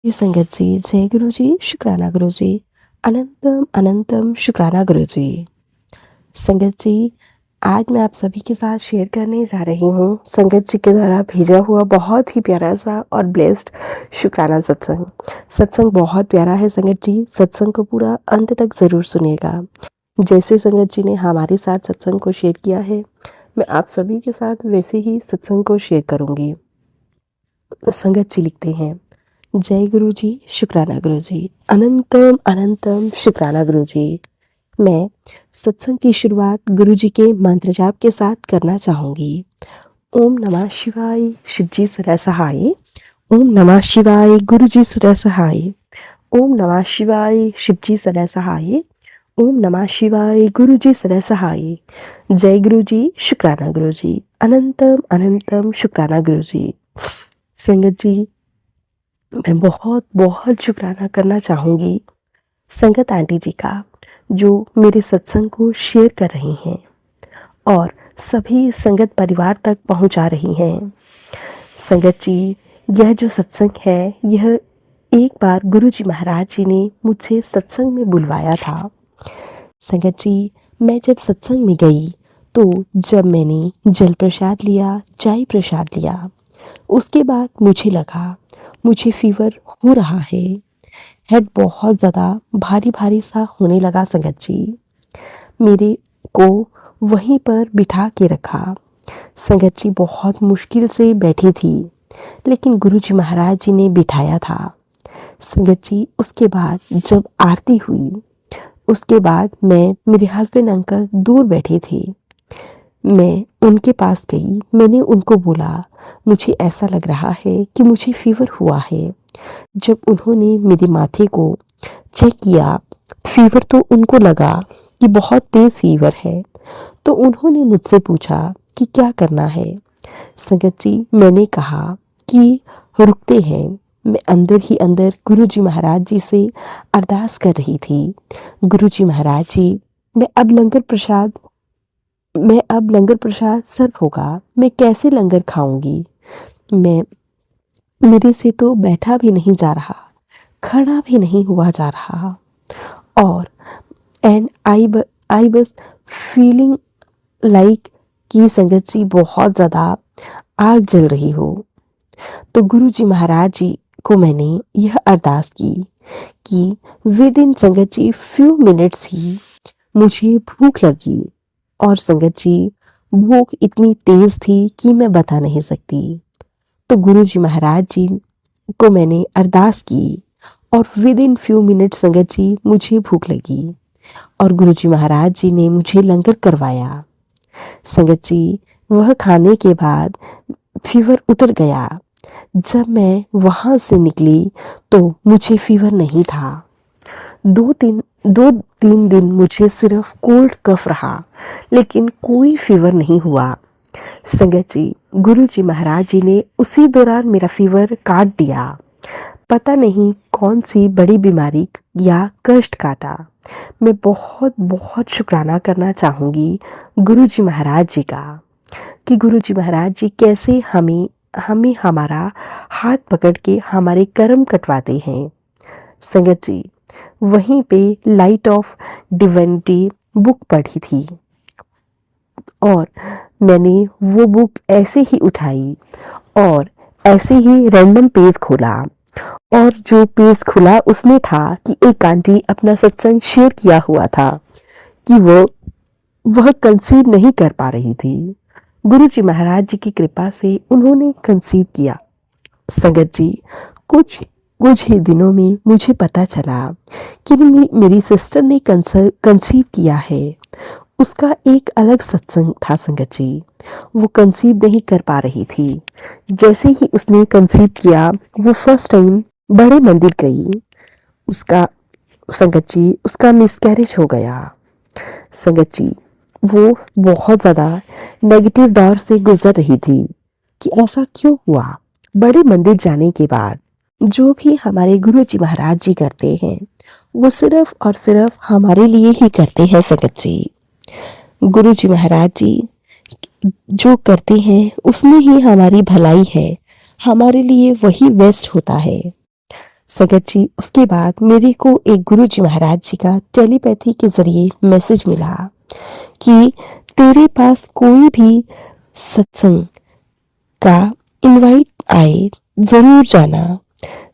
ये संगत जी, जय गुरु जी, शुक्राना गुरु जी, अनंतम अनंतम शुक्राना गुरु जी। संगत जी, आज मैं आप सभी के साथ शेयर करने जा रही हूँ संगत जी के द्वारा भेजा हुआ बहुत ही प्यारा सा और ब्लेस्ड शुक्राना सत्संग। सत्संग बहुत प्यारा है संगत जी, सत्संग को पूरा अंत तक ज़रूर सुनिएगा। जैसे संगत जी ने हमारे साथ सत्संग को शेयर किया है, मैं आप सभी के साथ वैसे ही सत्संग को शेयर करूँगी। संगत जी लिखते हैं, जय गुरु जी, शुक्राना गुरु जी, अनंतम अनंतम शुक्राना गुरु जी। मैं सत्संग की शुरुआत गुरु जी के मंत्र जाप के साथ करना चाहूँगी। ओम नमः शिवाय, शिव जी सदा सहाय। ओम नमः शिवाय, गुरु जी सदा सहाय। ओम नमः शिवाय, शिव जी सदा सहाय। ओम नमः शिवाय, गुरु जी सदा सहाय। जय गुरु जी, शुक्राना गुरु जी, अनंतम अनंतम शुक्राना गुरु जी। संगत जी, मैं बहुत बहुत शुक्राना करना चाहूँगी संगत आंटी जी का, जो मेरे सत्संग को शेयर कर रही हैं और सभी संगत परिवार तक पहुँचा रही हैं। संगत जी, यह जो सत्संग है, यह एक बार गुरु जी महाराज जी ने मुझसे सत्संग में बुलवाया था। संगत जी, मैं जब सत्संग में गई तो जब मैंने जल प्रसाद लिया, चाय प्रसाद लिया, उसके बाद मुझे लगा मुझे फीवर हो रहा है। हेड बहुत ज़्यादा भारी भारी सा होने लगा। संगत जी, मेरे को वहीं पर बिठा के रखा। संगत जी, बहुत मुश्किल से बैठी थी, लेकिन गुरु जी महाराज जी ने बिठाया था। संगत जी, उसके बाद जब आरती हुई, उसके बाद मेरे हस्बैंड अंकल दूर बैठे थे, मैं उनके पास गई। मैंने उनको बोला, मुझे ऐसा लग रहा है कि मुझे फीवर हुआ है। जब उन्होंने मेरे माथे को चेक किया, फीवर तो उनको लगा कि बहुत तेज़ फीवर है, तो उन्होंने मुझसे पूछा कि क्या करना है। संगत जी, मैंने कहा कि रुकते हैं। मैं अंदर ही अंदर गुरु जी महाराज जी से अरदास कर रही थी, गुरु जी महाराज जी, मैं अब लंगर प्रसाद सर्व होगा, मैं कैसे लंगर खाऊंगी। मेरे से तो बैठा भी नहीं जा रहा, खड़ा भी नहीं हुआ जा रहा, और एंड आई बस फीलिंग लाइक कि संगत जी बहुत ज़्यादा आग जल रही हो। तो गुरु जी महाराज जी को मैंने यह अरदास की कि विद इन संगत जी फ्यू मिनट्स ही मुझे भूख लगी, और संगत जी, भूख इतनी तेज थी कि मैं बता नहीं सकती। तो गुरु जी महाराज जी को मैंने अरदास की और विद इन फ्यू मिनट संगत जी मुझे भूख लगी, और गुरु जी महाराज जी ने मुझे लंगर करवाया। संगत जी, वह खाने के बाद फीवर उतर गया। जब मैं वहाँ से निकली तो मुझे फीवर नहीं था। दो तीन दिन मुझे सिर्फ कोल्ड कफ रहा, लेकिन कोई फीवर नहीं हुआ। संगत जी, गुरु जी महाराज जी ने उसी दौरान मेरा फीवर काट दिया। पता नहीं कौन सी बड़ी बीमारी या कष्ट काटा। मैं बहुत बहुत शुक्राना करना चाहूँगी गुरु जी महाराज जी का, कि गुरु जी महाराज जी कैसे हमें हमारा हाथ पकड़ के हमारे कर्म कटवाते हैं। संगत जी, वहीं पे लाइट ऑफ डिविनिटी बुक पढ़ी थी, और मैंने वो बुक ऐसे ही उठाई और ऐसे ही रैंडम पेज खोला, और जो पेज खुला उसमें था कि एक आंटी अपना सत्संग शेयर किया हुआ था कि वह कंसीव नहीं कर पा रही थी। गुरु जी महाराज जी की कृपा से उन्होंने कंसीव किया। संगत जी, कुछ ही दिनों में मुझे पता चला कि मेरी सिस्टर ने कंसीव किया है। उसका एक अलग सत्संग था। संगत जी, वो कंसीव नहीं कर पा रही थी। जैसे ही उसने कंसीव किया, वो फर्स्ट टाइम बड़े मंदिर गई। संगत जी, उसका मिसकैरेज हो गया। संगत जी, वो बहुत ज़्यादा नेगेटिव दौर से गुजर रही थी कि ऐसा क्यों हुआ। बड़े मंदिर जाने के बाद जो भी हमारे गुरु जी महाराज जी करते हैं, वो सिर्फ और सिर्फ हमारे लिए ही करते हैं। संगत जी, गुरु जी महाराज जी जो करते हैं उसमें ही हमारी भलाई है, हमारे लिए वही बेस्ट होता है। संगत जी, उसके बाद मेरे को एक गुरु जी महाराज जी का टेलीपैथी के जरिए मैसेज मिला कि तेरे पास कोई भी सत्संग का इनवाइट आए, जरूर जाना।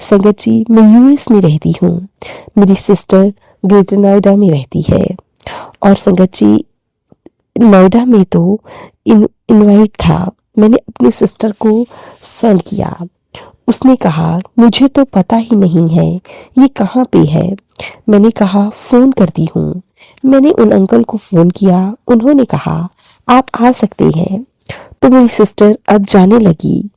संगत जी, मैं यूएस में रहती हूँ, मेरी सिस्टर ग्रेटर नोएडा में रहती है। और संगत जी, नोएडा में तो इनवाइट था, मैंने अपनी सिस्टर को सेंड किया। उसने कहा मुझे तो पता ही नहीं है ये कहाँ पे है। मैंने कहा फ़ोन करती हूँ। मैंने उन अंकल को फ़ोन किया, उन्होंने कहा आप आ सकते हैं। तो मेरी सिस्टर अब जाने लगी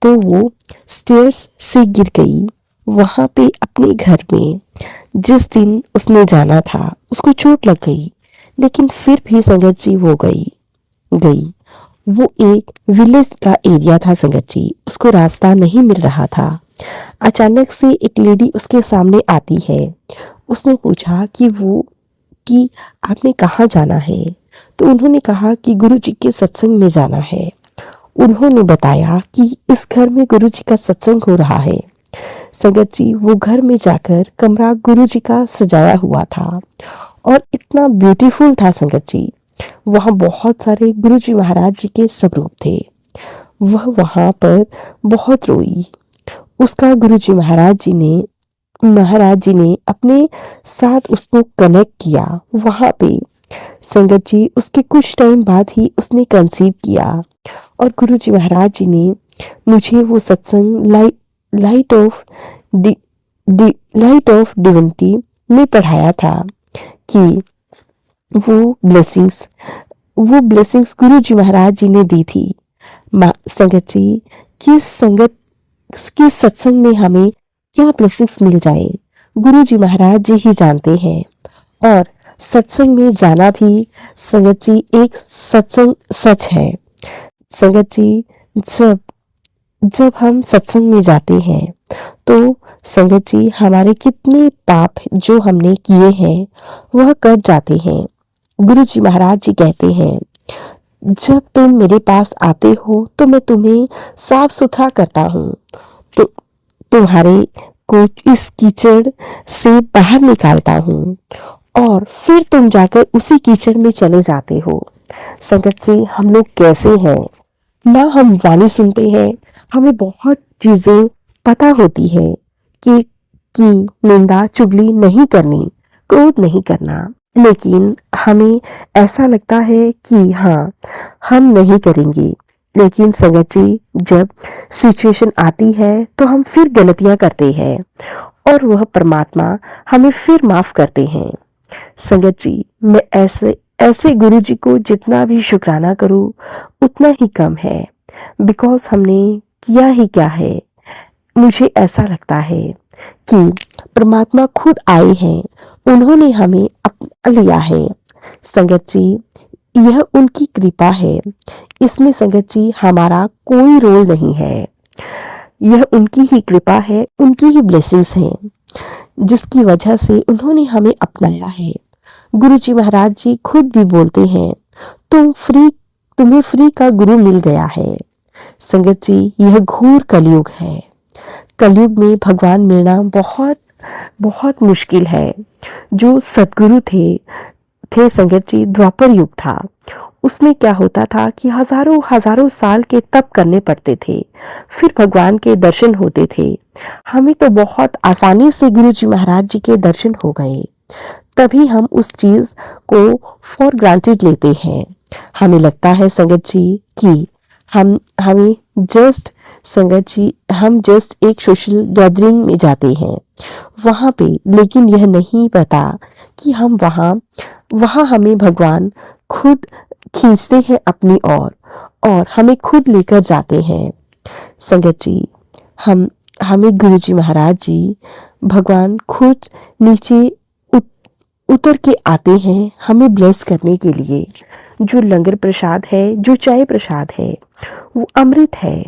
तो वो स्टेयर्स से गिर गई। वहाँ पे अपने घर में जिस दिन उसने जाना था उसको चोट लग गई, लेकिन फिर भी संगत जी वो गई। वो एक विलेज का एरिया था संगत जी, उसको रास्ता नहीं मिल रहा था। अचानक से एक लेडी उसके सामने आती है। उसने पूछा कि आपने कहाँ जाना है। तो उन्होंने कहा कि गुरु जी के सत्संग में जाना है। उन्होंने बताया कि इस घर में गुरु जी का सत्संग हो रहा है। संगत जी, वो घर में जाकर कमरा गुरु जी का सजाया हुआ था और इतना ब्यूटीफुल था संगत जी। वहाँ बहुत सारे गुरु जी महाराज जी के स्वरूप थे। वह वहाँ पर बहुत रोई। उसका गुरु जी महाराज जी ने अपने साथ उसको कनेक्ट किया। वहाँ पे संगत जी, उसके कुछ टाइम बाद ही उसने कंसीव किया। और गुरु जी महाराज जी ने मुझे वो सत्संग लाइट ऑफ डिविनिटी में पढ़ाया था कि वो ब्लेसिंग्स गुरु जी महाराज जी ने दी थी। संगत जी, किस सत्संग में हमें क्या ब्लेसिंग्स मिल जाए गुरु जी महाराज जी ही जानते हैं। और सत्संग में जाना भी संगत जी एक सत्संग सच है। संगत जी, जब हम सत्संग में जाते हैं तो संगत जी हमारे कितने पाप जो हमने किए हैं वह कट जाते हैं। गुरु जी महाराज जी कहते हैं जब तुम मेरे पास आते हो तो मैं तुम्हें साफ सुथरा करता हूँ, तो तुम्हारे को इस कीचड़ से बाहर निकालता हूँ और फिर तुम जाकर उसी कीचड़ में चले जाते हो। संगत जी, हम लोग कैसे हैं ना, हम वाणी सुनते हैं, हमें बहुत चीजें पता होती है कि निंदा चुगली नहीं करनी, क्रोध नहीं करना, लेकिन हमें ऐसा लगता है कि हाँ हम नहीं करेंगे। लेकिन संगत जी, जब सिचुएशन आती है तो हम फिर गलतियां करते हैं और वह परमात्मा हमें फिर माफ करते हैं। संगत जी, मैं ऐसे गुरु जी को जितना भी शुक्राना करूं उतना ही कम है। बिकॉज हमने किया ही क्या है। मुझे ऐसा लगता है कि परमात्मा खुद आए हैं, उन्होंने हमें अपना लिया है। संगत जी, यह उनकी कृपा है, इसमें संगत जी हमारा कोई रोल नहीं है। यह उनकी ही कृपा है, उनकी ही ब्लेसिंग्स हैं, जिसकी वजह से उन्होंने हमें अपनाया है। गुरु जी महाराज जी खुद भी बोलते हैं तुम्हें फ्री का गुरु मिल गया है। संगत जी, यह घोर कलयुग है। कलयुग में भगवान मिलना बहुत बहुत मुश्किल है। जो सतगुरु थे संगत जी, द्वापर युग था, उसमें क्या होता था कि हजारों हजारों साल के तप करने पड़ते थे, फिर भगवान के दर्शन होते थे। हमें तो बहुत आसानी से गुरु जी महाराज जी के दर्शन हो गए, तभी हम उस चीज को फॉर ग्रांटेड लेते हैं। हमें लगता है संगत जी कि हमें जस्ट एक सोशल गैदरिंग में जाते हैं वहां पे, लेकिन यह नहीं पता कि हम वहां हमें भगवान खुद खींचते हैं अपनी ओर और हमें खुद लेकर जाते हैं। संगत जी, हमें गुरु जी महाराज जी भगवान खुद नीचे उतर के आते हैं हमें ब्लेस करने के लिए। जो लंगर प्रसाद है, जो चाय प्रसाद है, वो अमृत है,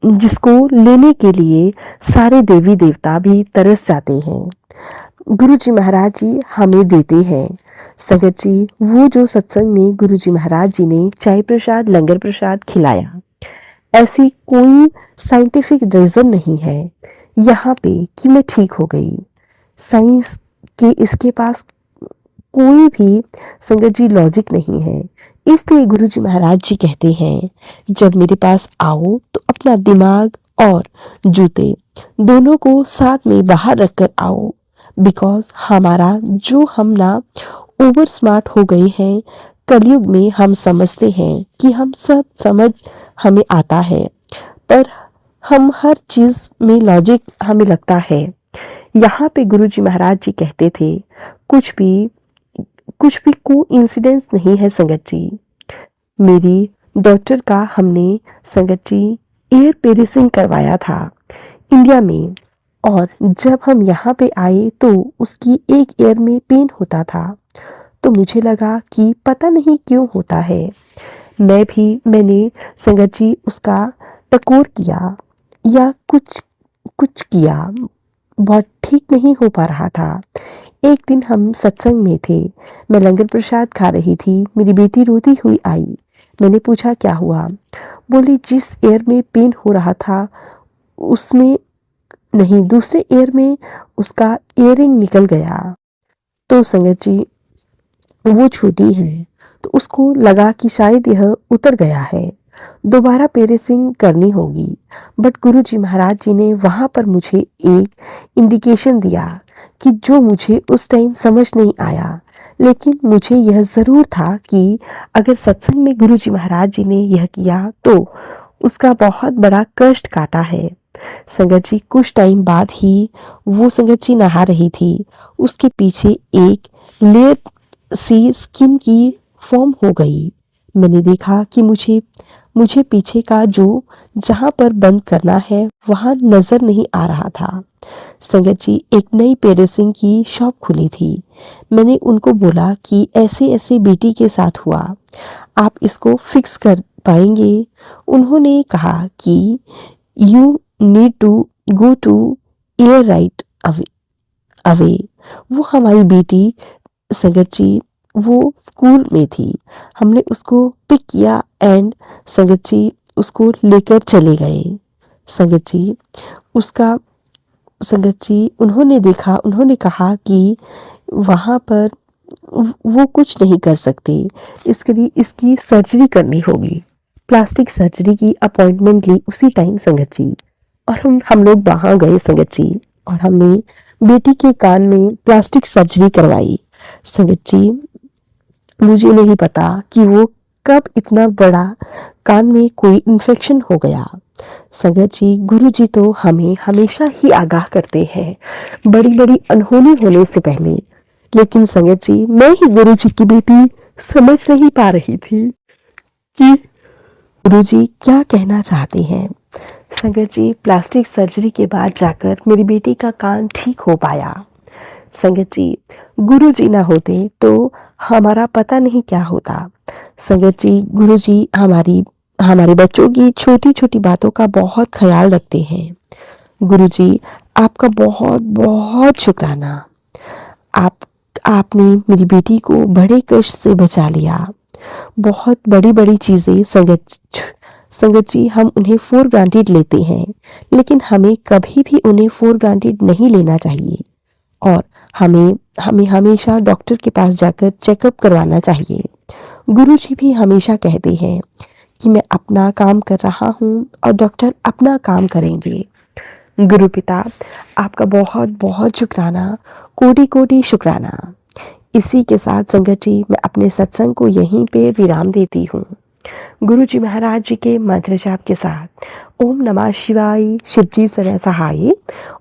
जिसको लेने के लिए सारे देवी देवता भी तरस जाते हैं। गुरु जी महाराज जी हमें देते हैं। संगत जी, वो जो सत्संग में गुरु जी महाराज जी ने चाय प्रसाद लंगर प्रसाद खिलाया, ऐसी कोई साइंटिफिक रीजन नहीं है यहाँ पे कि मैं ठीक हो गई। साइंस के इसके पास कोई भी संगत जी लॉजिक नहीं है। इसलिए गुरुजी महाराज जी कहते हैं, जब मेरे पास आओ तो अपना दिमाग और जूते दोनों को साथ में बाहर रखकर आओ। बिकॉज हमारा जो हम ना ओवर स्मार्ट हो गए हैं, कलयुग में हम समझते हैं कि हम सब समझ हमें आता है, पर हम हर चीज़ में लॉजिक हमें लगता है। यहाँ पे गुरुजी महाराज जी कहते थे, कुछ भी को इंसिडेंस नहीं है संगत जी। मेरी डॉटर का हमने संगत जी एयर पेरिसिंग करवाया था इंडिया में, और जब हम यहाँ पे आए तो उसकी एक ईयर में पेन होता था। तो मुझे लगा कि पता नहीं क्यों होता है। मैंने संगत जी उसका टकोर किया या कुछ कुछ किया, बहुत ठीक नहीं हो पा रहा था। एक दिन हम सत्संग में थे, मैं लंगर प्रसाद खा रही थी, मेरी बेटी रोती हुई आई। मैंने पूछा क्या हुआ? बोली जिस एयर में पेन हो रहा था उसमें नहीं, दूसरे एयर में उसका इयरिंग निकल गया। तो संगत जी वो छोटी है, तो उसको लगा कि शायद यह उतर गया है, दोबारा पेरेसिंग करनी होगी। बट गुरुजी महाराज जी ने वहाँ पर मुझे एक इंडिकेशन दिया कि जो मुझे उस टाइम समझ नहीं आया, लेकिन मुझे यह ज़रूर था कि अगर सत्संग में गुरुजी महाराज जी ने यह किया तो उसका बहुत बड़ा कष्ट काटा है। संगत जी कुछ टाइम बाद ही वो संगत जी नहा रही थी, उसके पीछे एक लेयर सी स्किन की फॉर्म हो गई। मैंने देखा कि मुझे पीछे का जो जहाँ पर बंद करना है वहाँ नज़र नहीं आ रहा था। संगत जी एक नई पेरेसिंग की शॉप खुली थी। मैंने उनको बोला कि ऐसे ऐसे बेटी के साथ हुआ, आप इसको फिक्स कर पाएंगे? उन्होंने कहा कि you need to go to air right away. वो हमारी बेटी संगत जी वो स्कूल में थी, हमने उसको पिक किया एंड संगत जी उसको लेकर चले गए। संगत जी उसका संगत जी उन्होंने देखा, उन्होंने कहा कि वहाँ पर वो कुछ नहीं कर सकते, इसके लिए इसकी सर्जरी करनी होगी। प्लास्टिक सर्जरी की अपॉइंटमेंट ली उसी टाइम संगत जी, और हम लोग वहाँ गए संगत जी, और हमने बेटी के कान में प्लास्टिक सर्जरी करवाई। संगत जी मुझे नहीं पता कि वो कब इतना बड़ा कान में कोई इन्फेक्शन हो गया। संगत जी गुरुजी तो हमें हमेशा ही आगाह करते हैं बड़ी बड़ी अनहोनी होने से पहले, लेकिन संगत जी मैं ही गुरुजी की बेटी समझ नहीं पा रही थी कि गुरुजी क्या कहना चाहते हैं। संगत जी प्लास्टिक सर्जरी के बाद जाकर मेरी बेटी का कान ठीक हो पाया। संगत जी गुरुजी ना होते तो हमारा पता नहीं क्या होता। संगत जी गुरुजी हमारे बच्चों की छोटी छोटी बातों का बहुत ख्याल रखते हैं। गुरुजी आपका बहुत बहुत शुक्राना। आपने मेरी बेटी को बड़े कष्ट से बचा लिया। बहुत बड़ी बड़ी चीज़ें संगत जी हम उन्हें फॉर ग्रांटेड लेते हैं, लेकिन हमें कभी भी उन्हें फॉर ग्रांटेड नहीं लेना चाहिए, और हमें हमेशा डॉक्टर के पास जाकर चेकअप करवाना चाहिए। गुरुजी भी हमेशा कहते हैं कि मैं अपना काम कर रहा हूँ और डॉक्टर अपना काम करेंगे। गुरु पिता आपका बहुत बहुत शुक्राना, कोटि कोटि शुक्राना। इसी के साथ संगत जी मैं अपने सत्संग को यहीं पे विराम देती हूँ। गुरु जी महाराज जी के मंत्र जाप के साथ ओम नमः शिवाय, शिवजी सदा सहाय।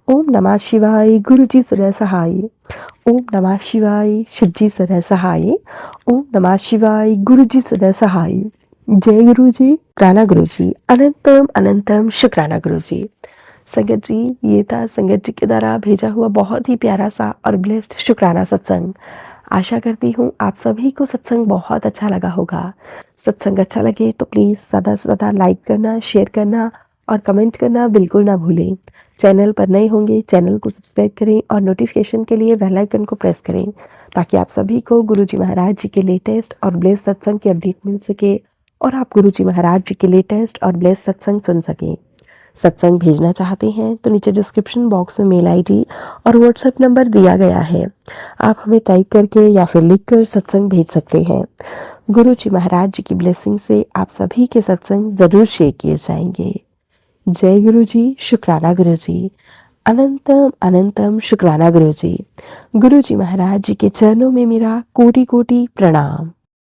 ओम नमः शिवाय, गुरु जी सदा सहाय। ओम नमः शिवाय, शिवजी सदा सहाय। ओम नमः शिवाय, गुरु जी सदा सहाय। जय गुरु जी, शुक्राना गुरु जी, अनंतम अनंतम शुक्राना गुरु जी। संगत जी ये था संगत जी के द्वारा भेजा हुआ बहुत ही प्यारा सा और ब्लेस्ड शुक्राना सत्संग। आशा करती हूँ आप सभी को सत्संग बहुत अच्छा लगा होगा। सत्संग अच्छा लगे तो प्लीज़ ज़्यादा से ज़्यादा लाइक करना, शेयर करना और कमेंट करना बिल्कुल ना भूलें। चैनल पर नए होंगे चैनल को सब्सक्राइब करें और नोटिफिकेशन के लिए बेल आइकन को प्रेस करें, ताकि आप सभी को गुरुजी महाराज जी के लेटेस्ट और ब्लेस्ड सत्संग की अपडेट मिल सके और आप गुरुजी महाराज जी के लेटेस्ट और ब्लेस्ड सत्संग सुन सकें। सत्संग भेजना चाहते हैं तो नीचे डिस्क्रिप्शन बॉक्स में मेल आईडी और व्हाट्सएप नंबर दिया गया है। आप हमें टाइप करके या फिर लिख कर सत्संग भेज सकते हैं। गुरु जी महाराज जी की ब्लेसिंग से आप सभी के सत्संग ज़रूर शेयर किए जाएंगे। जय गुरु जी, शुक्राना गुरु जी, अनंतम अनंतम शुक्राना गुरु जी। गुरु जी महाराज जी के चरणों में मेरा कोटि कोटि प्रणाम।